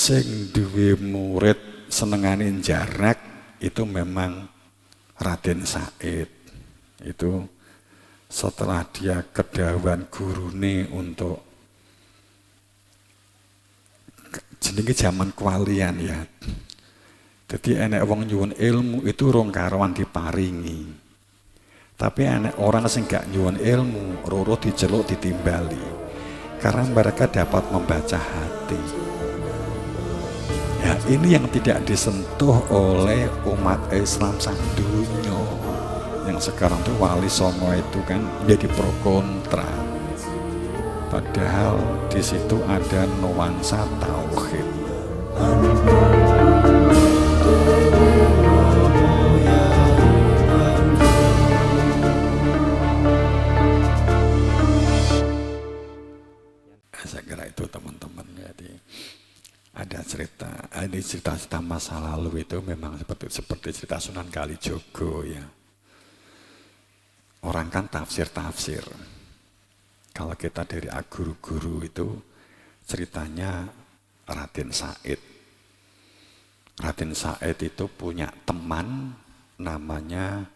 sing duwe murid senengane jarak itu memang Raden Said. Itu setelah dia kedawuhan gurune untuk jenenge zaman kewalian ya. Jadi enek wong nyuwun ilmu itu rong karuan diparingi. Tapi enek orang sing gak nyuwun ilmu, roro diceluk ditimbali. Karena mereka dapat membaca hati. Ya ini yang tidak disentuh oleh umat Islam sadunya. Yang sekarang tuh Wali Songo itu kan jadi pro kontra. Padahal di situ ada nuansa tauhid. Saya kira itu teman-teman. Jadi ada cerita masa lalu itu memang seperti cerita Sunan Kalijogo ya. Orang kan tafsir. Kalau kita dari guru-guru itu ceritanya Raden Said. Raden Said itu punya teman namanya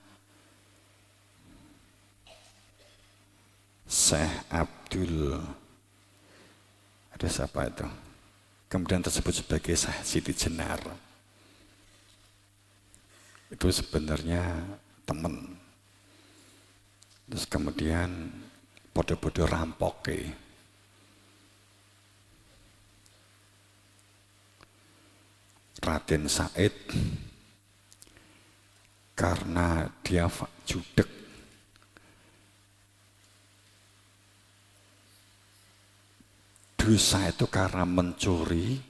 Syekh Abdul. Ada siapa itu? Kemudian tersebut sebagai Syekh Siti Jenar. Itu sebenarnya teman. Terus kemudian podo-podo rampok Raden Said karena dia judek dosa itu karena mencuri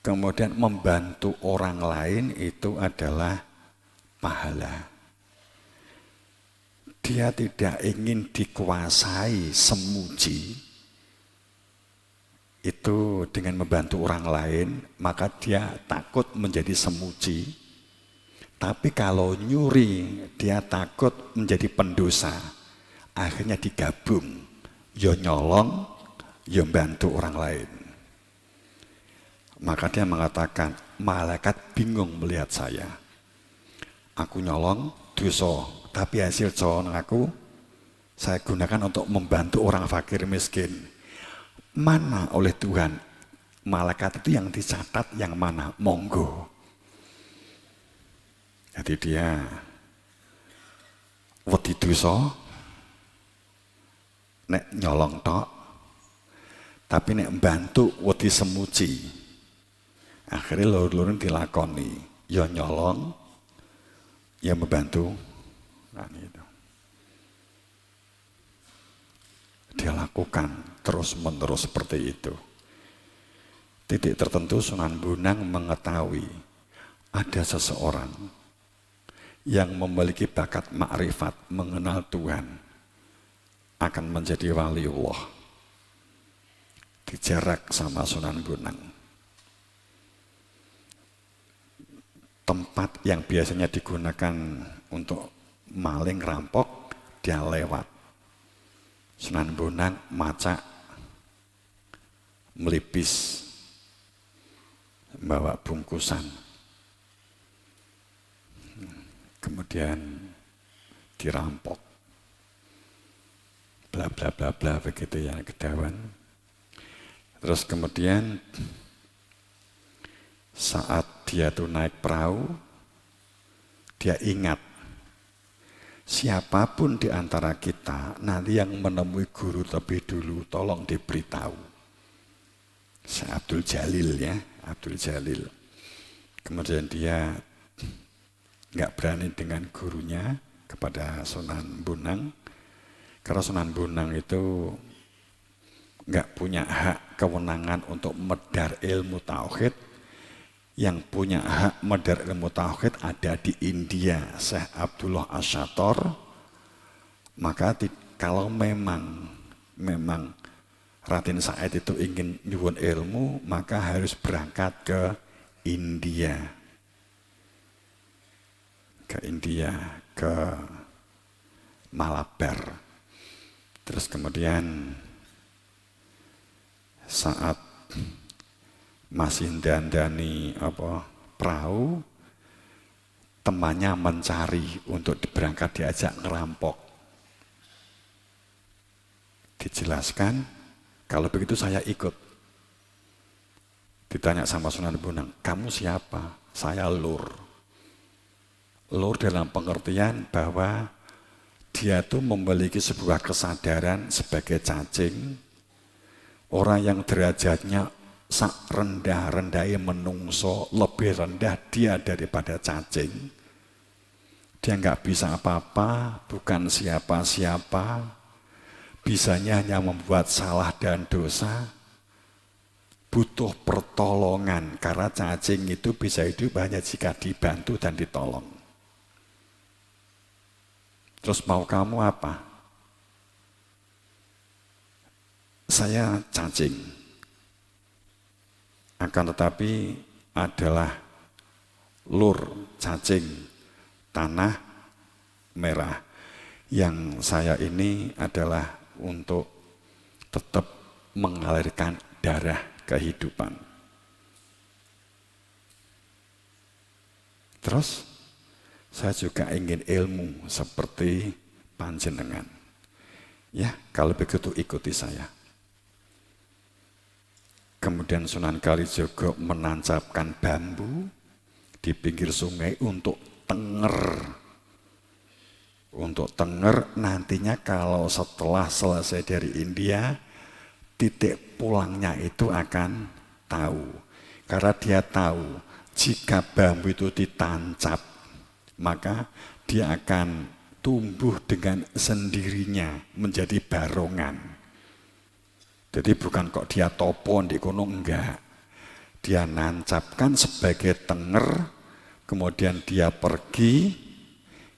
kemudian membantu orang lain itu adalah pahala. Dia tidak ingin dikuasai semuji itu dengan membantu orang lain, maka dia takut menjadi semuji. Tapi kalau nyuri, dia takut menjadi pendosa. Akhirnya digabung, yo nyolong, yo bantu orang lain. Maka dia mengatakan, malaikat bingung melihat saya. Aku nyolong, dosa. Tapi hasil colongan aku, saya gunakan untuk membantu orang fakir miskin. Mana oleh Tuhan, malaikat itu yang dicatat yang mana? Monggo. Jadi dia wedi dosa, nek nyolong tok, tapi nek bantu wedi semuji. Akhirnya loro-loro dilakoni, ya nyolong, ya membantu. Nah, itu. Dia lakukan terus-menerus seperti itu. Titik tertentu Sunan Bonang mengetahui ada seseorang yang memiliki bakat makrifat mengenal Tuhan akan menjadi waliullah. Dijarak sama Sunan Bonang. Tempat yang biasanya digunakan untuk maling rampok, dia lewat. Sunan Bonang macak, melipis, bawa bungkusan. Kemudian dirampok. Bla bla bla bla begitu ya kedawan. Terus kemudian saat dia tuh naik perahu, dia ingat siapapun di antara kita nanti yang menemui guru lebih dulu tolong diberitahu. Syekh Abdul Jalil ya, Abdul Jalil. Kemudian dia nggak berani dengan gurunya kepada Sunan Bonang, karena Sunan Bonang itu nggak punya hak kewenangan untuk medar ilmu tauhid. Yang punya hak medar ilmu tauhid ada di India, Syekh Abdullah Asyator. Maka kalau memang Raden Said itu ingin nyuwun ilmu, maka harus berangkat ke India. Ke Malabar. Terus kemudian saat masih dandani perahu, temannya mencari untuk berangkat diajak ngerampok. Dijelaskan, kalau begitu saya ikut. Ditanya sama Sunan Bonang, kamu siapa? Saya Lur. Lur dalam pengertian bahwa dia tuh memiliki sebuah kesadaran sebagai cacing, orang yang derajatnya sak rendah-rendahnya menungso, lebih rendah dia daripada cacing. Dia nggak bisa apa-apa, bukan siapa-siapa, bisanya hanya membuat salah dan dosa, butuh pertolongan, karena cacing itu bisa hidup hanya jika dibantu dan ditolong. Terus mau kamu apa? Saya cacing. Akan tetapi adalah lur cacing tanah merah. Yang saya ini adalah untuk tetap mengalirkan darah kehidupan. Terus saya juga ingin ilmu seperti panjenengan. Ya, kalau begitu ikuti saya. Kemudian Sunan Kalijaga menancapkan bambu di pinggir sungai untuk tenger. Untuk tenger nantinya kalau setelah selesai dari India, titik pulangnya itu akan tahu. Karena dia tahu jika bambu itu ditancap, maka dia akan tumbuh dengan sendirinya menjadi barongan. Jadi bukan kok dia topon di kono, enggak. Dia nancapkan sebagai tenger, kemudian dia pergi,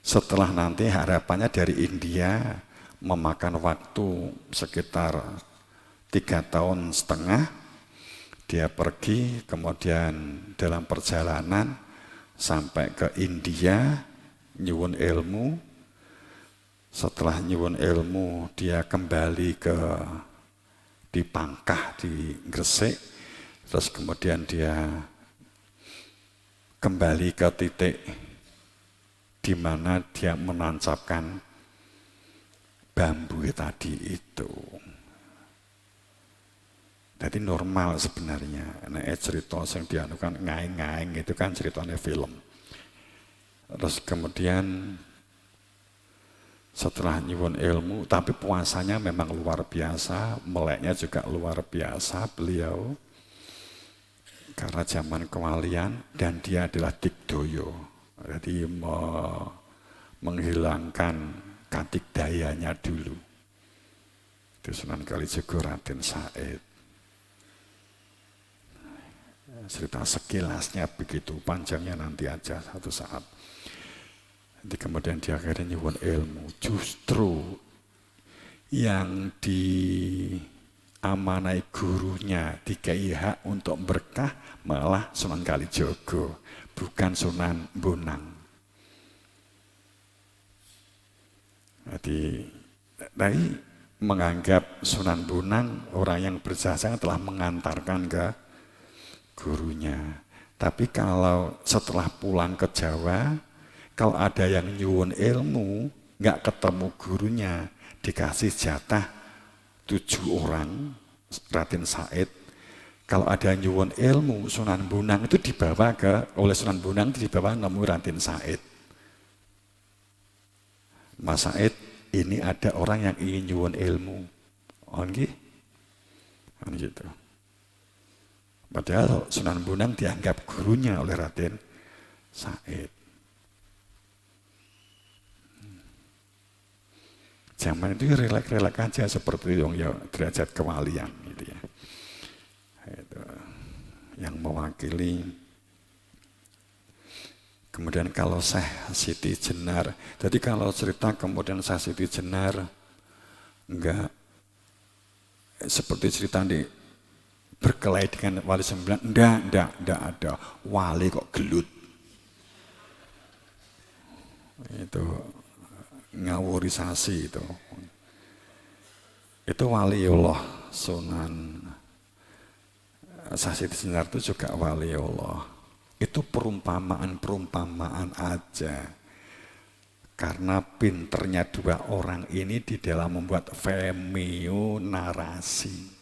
setelah nanti harapannya dari India memakan waktu sekitar 3,5 tahun, dia pergi, kemudian dalam perjalanan sampai ke India, nyuwun ilmu. Setelah nyuwun ilmu, dia kembali di Pangkah, di Gresik. Terus kemudian dia kembali ke titik di mana dia menancapkan bambu tadi itu. Jadi normal sebenarnya. Nah, cerita yang dianukan ngaing-ngaing itu kan ceritanya film. Terus kemudian setelah nyuwun ilmu, tapi puasanya memang luar biasa, meleknya juga luar biasa beliau. Karena zaman kewalian dan dia adalah Digdoyo. Jadi menghilangkan katigdayanya dulu. Itu Sunan Kalijaga Raden Said. Cerita sekilasnya begitu, panjangnya nanti aja satu saat. Nanti kemudian dia akhirnya nyuwun ilmu. Justru yang diamanai gurunya, dikai hak untuk berkah malah Sunan Kalijaga, bukan Sunan Bonang. Jadi menganggap Sunan Bonang orang yang berjasa telah mengantarkan ke gurunya. Tapi kalau setelah pulang ke Jawa, kalau ada yang nyuwun ilmu, nggak ketemu gurunya, dikasih jatah 7 orang, Raden Said. Kalau ada yang nyuwun ilmu, Sunan Bonang itu dibawa oleh Sunan Bonang itu dibawa nemu Raden Said. Mas Said, ini ada orang yang ingin nyuwun ilmu. Oh nggih? Gitu. Padahal Sunan Bonang dianggap gurunya oleh Raden Said. Zaman itu relak-relak aja seperti yang ya derajat kewalian gitu ya. Itu yang mewakili. Kemudian kalau Syekh Siti Jenar, jadi kalau cerita kemudian Syekh Siti Jenar enggak seperti cerita di berkelahi dengan wali 9, enggak ada. Wali kok gelut. Itu ngawurisasi itu. Itu waliullah Sasi Sinar itu juga wali Allah. Itu perumpamaan-perumpamaan aja. Karena pinternya dua orang ini di dalam membuat femio narasi.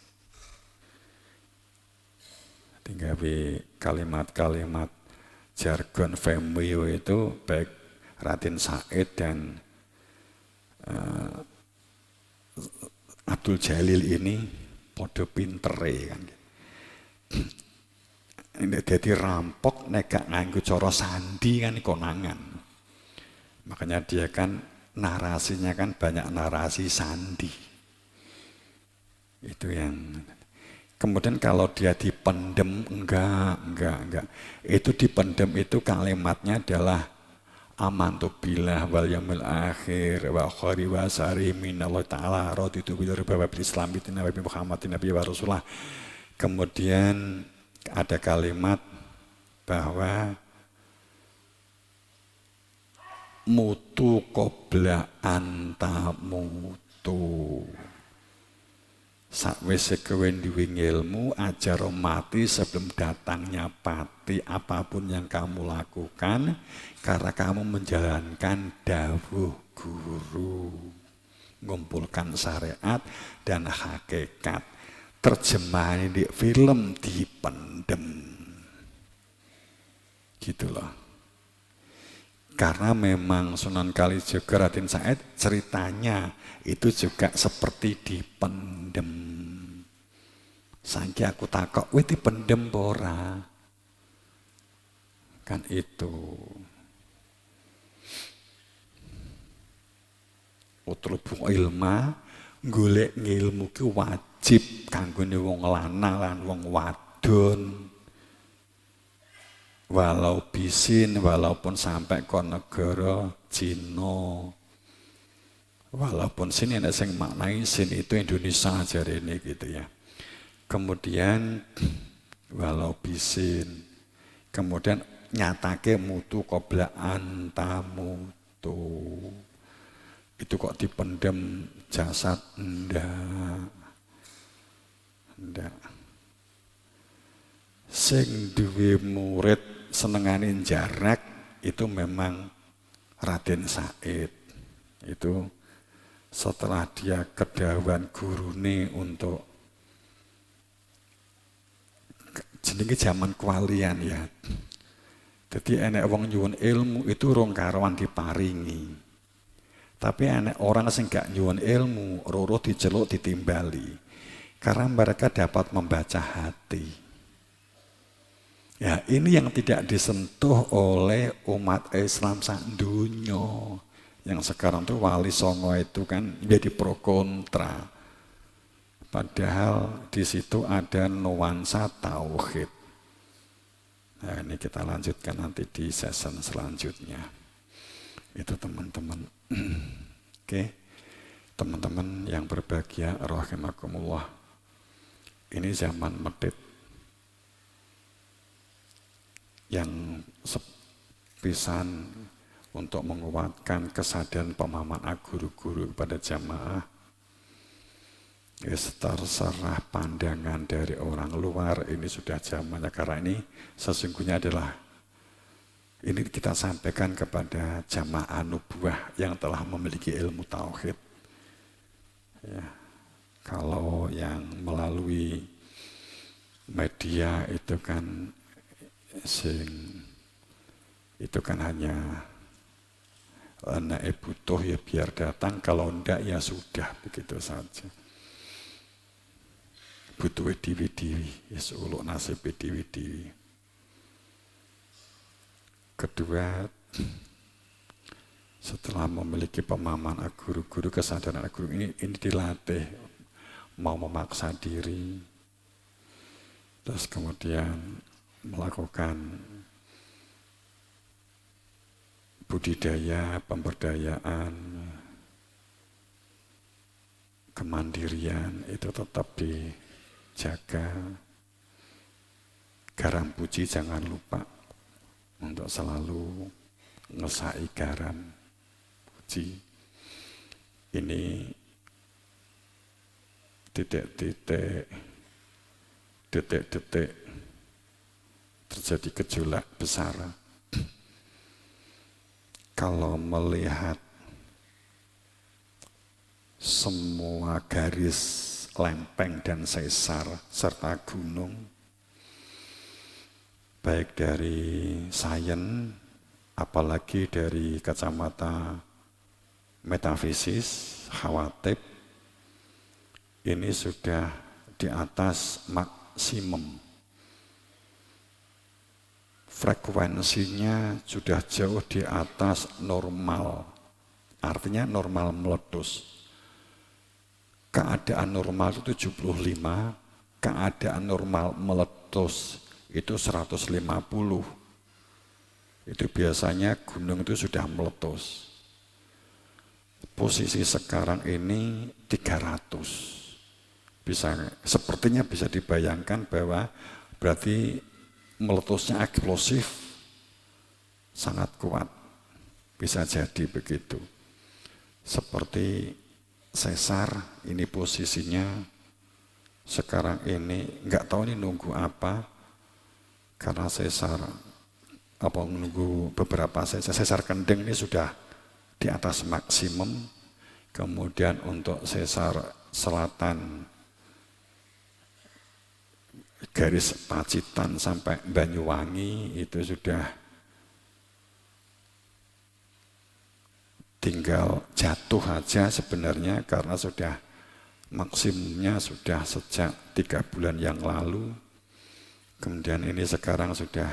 Tinggal kalimat-kalimat jargon femio itu baik Raden Said dan Abdul Jalil ini podo pintere kan. Ini jadi rampok nek nganggo cara sandi kan konangan. Makanya dia kan narasinya kan banyak narasi sandi. Itu yang kemudian kalau dia dipendem enggak. Itu dipendem itu kalimatnya adalah amantu billah wal yaumil akhir wa khari wa sari minallah ta'ala raditu bil Islam bi Nabi Muhammadin Nabi wa Rasulullah. Kemudian ada kalimat bahwa mutu qabla anta mutu. Sakwise kowe duwe ilmu ajar mati sebelum datangnya pati. Apapun yang kamu lakukan karena kamu menjalankan dawuh guru, mengumpulkan syariat dan hakikat. Terjemahan di film dipendem gitu loh. Karena memang Sunan Kalijaga Raden Said ceritanya itu juga seperti dipendem. Saiki aku takok, "Wih dipendem ora?" Kan itu. Utlubu ilma, golek ngilmu ki wajib kanggone wong lanang lan wong wadon. Walau bisin, walaupun sampai ke negara Cina. Walaupun sini ada yang maknai sin itu Indonesia aja ini gitu ya. Kemudian walau bisin, kemudian nyatake mutu qabla anta mutu. Itu kok dipendem jasad ndak. Sing duwe murid senengane jarak itu memang Raden Said. Itu setelah dia kedawan gurune untuk jenenge zaman kewalian ya. Jadi enek wong nyuwun ilmu itu rong karuan diparingi. Tapi enek orang sing gak nyuwun ilmu, roro diceluk ditimbali. Karena mereka dapat membaca hati. Ya, ini yang tidak disentuh oleh umat Islam sak dunya. Yang sekarang tuh wali songo itu kan jadi pro kontra. Padahal di situ ada nuansa tauhid. Nah, ini kita lanjutkan nanti di season selanjutnya. Itu teman-teman. Oke. Teman-teman yang berbahagia rahimakumullah. Ini zaman medit yang sepisan untuk menguatkan kesadaran pemahaman guru-guru kepada jamaah. Terserah pandangan dari orang luar, ini sudah zamannya, karena ini sesungguhnya adalah ini kita sampaikan kepada jamaah nubuah yang telah memiliki ilmu tauhid. Ya, kalau yang melalui media itu kan itu kan hanya anak butuh ya biar datang, kalau enggak ya sudah begitu saja. Butuh diwi-diwi, ya seuluk nasib diwi-diwi. Kedua, setelah memiliki pemahaman guru-guru, kesadaran guru ini dilatih mau memaksa diri, terus kemudian melakukan budidaya, pemberdayaan, kemandirian itu tetap dijaga. Garam puji jangan lupa untuk selalu ngesai garam puji. Ini detik-detik terjadi gejolak besar. Kalau melihat semua garis lempeng dan sesar serta gunung, baik dari sains, apalagi dari kacamata metafisis, khawatir, ini sudah di atas maksimum. Frekuensinya sudah jauh di atas normal, artinya normal meletus. Keadaan normal itu 75, keadaan normal meletus itu 150. Itu biasanya gunung itu sudah meletus. Posisi sekarang ini 300. Sepertinya bisa dibayangkan bahwa berarti meletusnya eksplosif sangat kuat, bisa jadi begitu. Seperti sesar, ini posisinya sekarang ini nggak tahu ini nunggu apa, karena sesar apa menunggu beberapa sesar kendeng ini sudah di atas maksimum. Kemudian untuk sesar selatan garis Pacitan sampai Banyuwangi itu sudah tinggal jatuh aja sebenarnya, karena sudah maksimumnya sudah sejak 3 bulan yang lalu. Kemudian ini sekarang sudah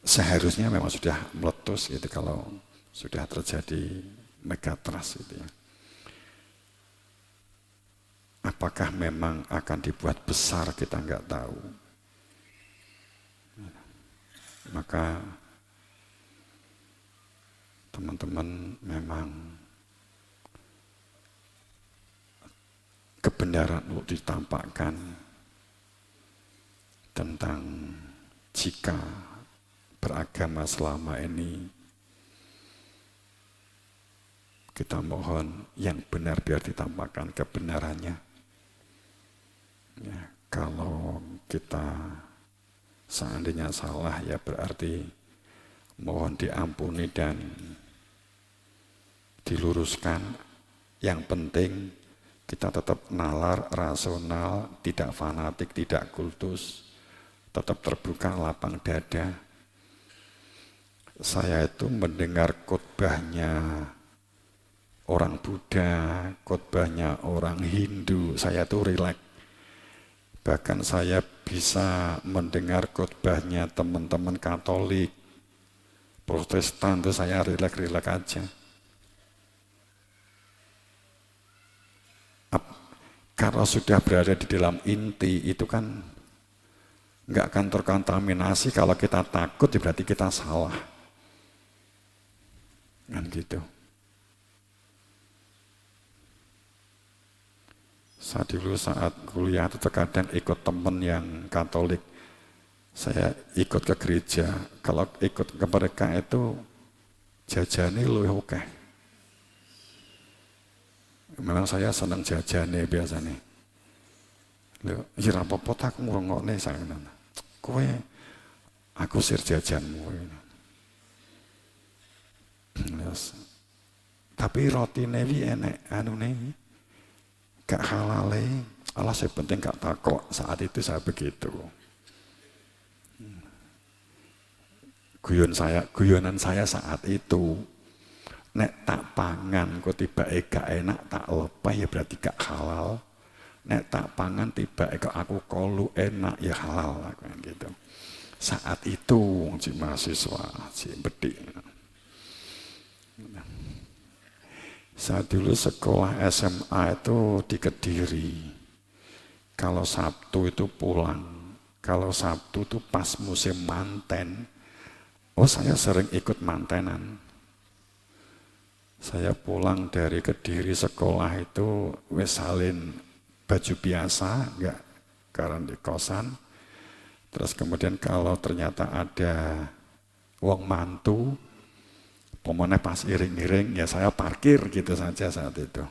seharusnya memang sudah meletus gitu kalau sudah terjadi megatrust gitu ya. Apakah memang akan dibuat besar, kita nggak tahu. Maka teman-teman, memang kebenaran untuk ditampakkan tentang jika beragama selama ini, kita mohon yang benar biar ditampakkan kebenarannya. Ya, kalau kita seandainya salah, ya berarti mohon diampuni dan diluruskan. Yang penting kita tetap nalar, rasional, tidak fanatik, tidak kultus, tetap terbuka, lapang dada. Saya itu mendengar khotbahnya orang Buddha, khotbahnya orang Hindu, saya itu rileks. Bahkan saya bisa mendengar khotbahnya teman-teman Katolik, Protestan, itu saya rileks aja. Kalau sudah berada di dalam inti itu kan nggak akan terkontaminasi. Kalau kita takut ya berarti kita salah. Kan gitu. Saat kuliah itu terkadang ikut teman yang Katolik, saya ikut ke gereja. Kalau ikut ke mereka itu jajane luwih oke. Memang saya senang jajane biasanya. Lho, ora apa-apa tak ngrungokne saya. Kowe aku sir jajanmu. Yes. Tapi rotine wi enek anune. Gak halale, Allah saya penting gak takok. Saat itu saya begitu. Guyonan saya saat itu, nek tak pangan kok tiba gak enak tak lepah ya berarti gak halal. Nek tak pangan tiba kok aku kolu enak ya halal gitu. Saat itu si mahasiswa si bedik. Saya dulu sekolah SMA itu di Kediri. Kalau Sabtu itu pulang. Kalau Sabtu itu pas musim manten. Oh, saya sering ikut mantenan. Saya pulang dari Kediri sekolah itu wis salin baju biasa, enggak karena di kosan. Terus kemudian kalau ternyata ada wong mantu, pemone pas iring-iring, ya saya parkir gitu saja saat itu.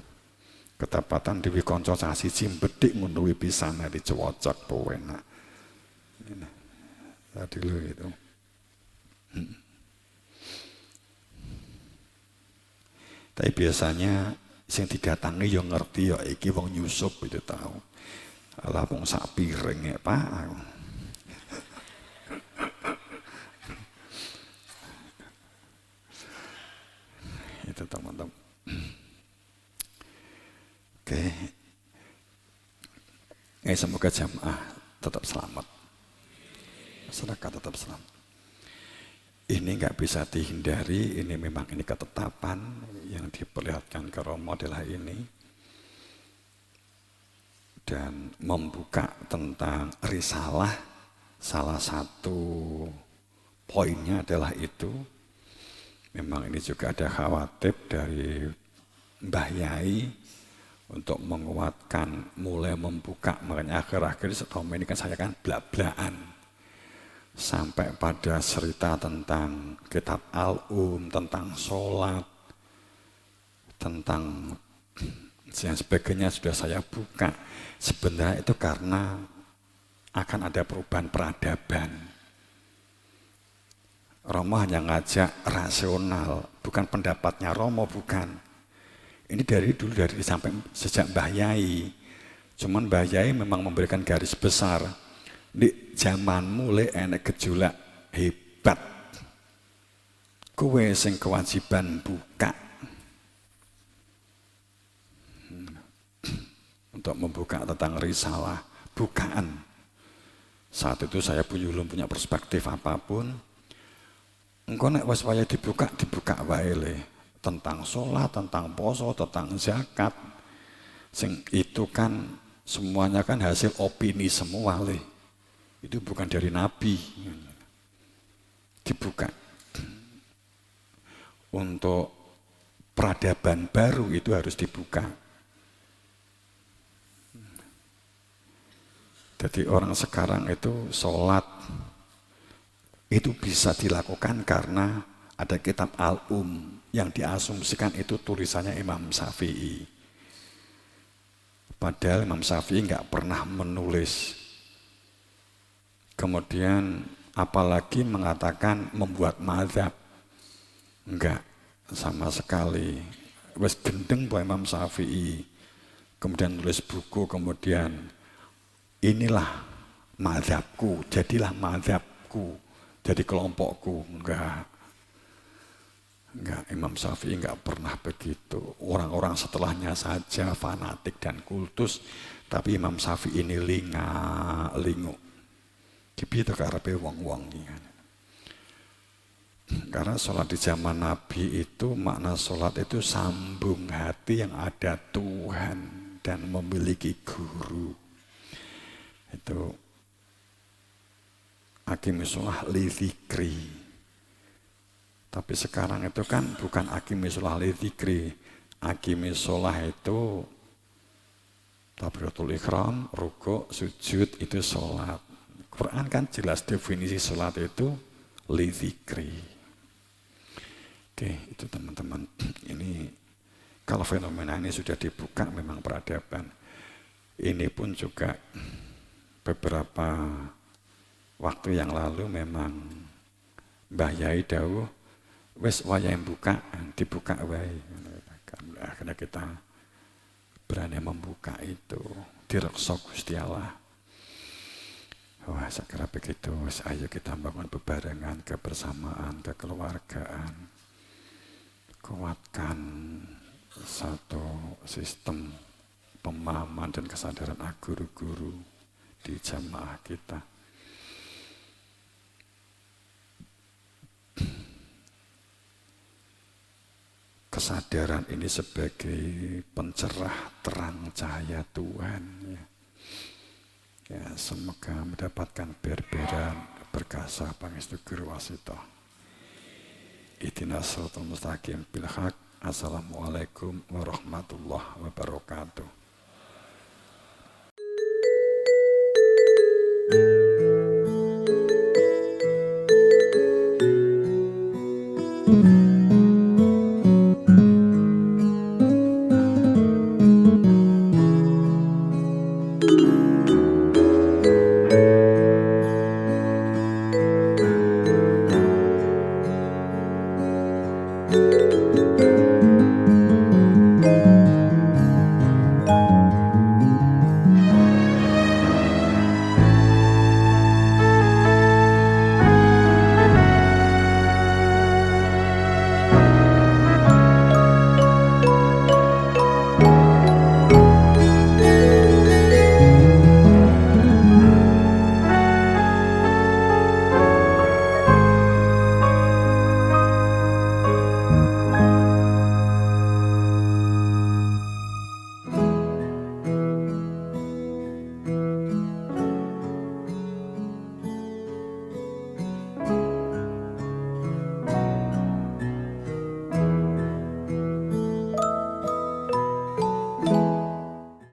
Ketepatan Dewi Konco sasi cimbedik menuwi pisan di cewocok pewenak. Tadi dulu itu. Tapi biasanya sing didatangi yang ngerti ya iki wong nyusup itu tahu. Alah wong sak piring ya Pak. Itu teman-teman. Oke. Semoga jamaah tetap selamat. Masyarakat tetap selamat. Ini nggak bisa dihindari, ini memang ini ketetapan yang diperlihatkan ke Romo adalah ini. Dan membuka tentang risalah, salah satu poinnya adalah itu. Memang ini juga ada khawatir dari Mbah Yai untuk menguatkan, mulai membuka, makanya akhir-akhir setelah ini kan saya kan blak-blakan. Sampai pada cerita tentang kitab Al-Um, tentang sholat, tentang yang sebagainya sudah saya buka. Sebenarnya itu karena akan ada perubahan peradaban. Romo hanya ngajak rasional, bukan pendapatnya Romo, bukan. Ini dari dulu, dari sampai sejak Mbah Yai. Cuman Mbah Yai memang memberikan garis besar. Di zaman mulai enek gejolak hebat. Kowe sing kewajiban buka. Untuk membuka tentang risalah, bukaan. Saat itu saya belum punya perspektif apapun. Engko nek wis waya dibuka wae le. Tentang sholat, tentang poso, tentang zakat. Sing itu kan semuanya kan hasil opini semua le. Itu bukan dari Nabi. Dibuka. Untuk peradaban baru itu harus dibuka. Jadi orang sekarang itu sholat itu bisa dilakukan karena ada kitab Al-Um yang diasumsikan itu tulisannya Imam Syafi'i. Padahal Imam Syafi'i nggak pernah menulis. Kemudian apalagi mengatakan membuat mazhab. Enggak, sama sekali. Wes gendeng buat Imam Syafi'i. Kemudian nulis buku, kemudian inilah mazhabku, jadilah mazhabku, jadi kelompokku. Enggak, Imam Syafi'i enggak pernah begitu. Orang-orang setelahnya saja fanatik dan kultus, tapi Imam Syafi'i ini lingu. Gitu karepe wong-wong iki. Karena sholat di zaman Nabi itu, makna sholat itu sambung hati yang ada Tuhan dan memiliki guru. Itu aqimis sholah li dzikri. Tapi sekarang itu kan bukan aqimis sholah li dzikri. Aqimis sholah itu takbiratul ihram, rukuk, sujud itu sholat. Quran kan jelas definisi sholat itu li dzikri. Oke, itu teman-teman. Ini kalau fenomena ini sudah dibuka memang peradaban. Ini pun juga beberapa waktu yang lalu memang Mbah Yai dawuh wis wayah buka, dibuka wae. Akhirnya kita berani membuka itu. Direksa Gusti Allah. Wah, saya kira begitu. Ayo kita bangun bebarengan, kebersamaan, kekeluargaan. Kuatkan satu sistem pemahaman dan kesadaran guru-guru di jamaah kita. Kesadaran ini sebagai pencerah terang cahaya Tuhan. Ya, semoga mendapatkan berberan berkasa pangestu Guru Wasito. Ihdinas siratal mustaqim bil haq. Assalamualaikum warahmatullahi wabarakatuh.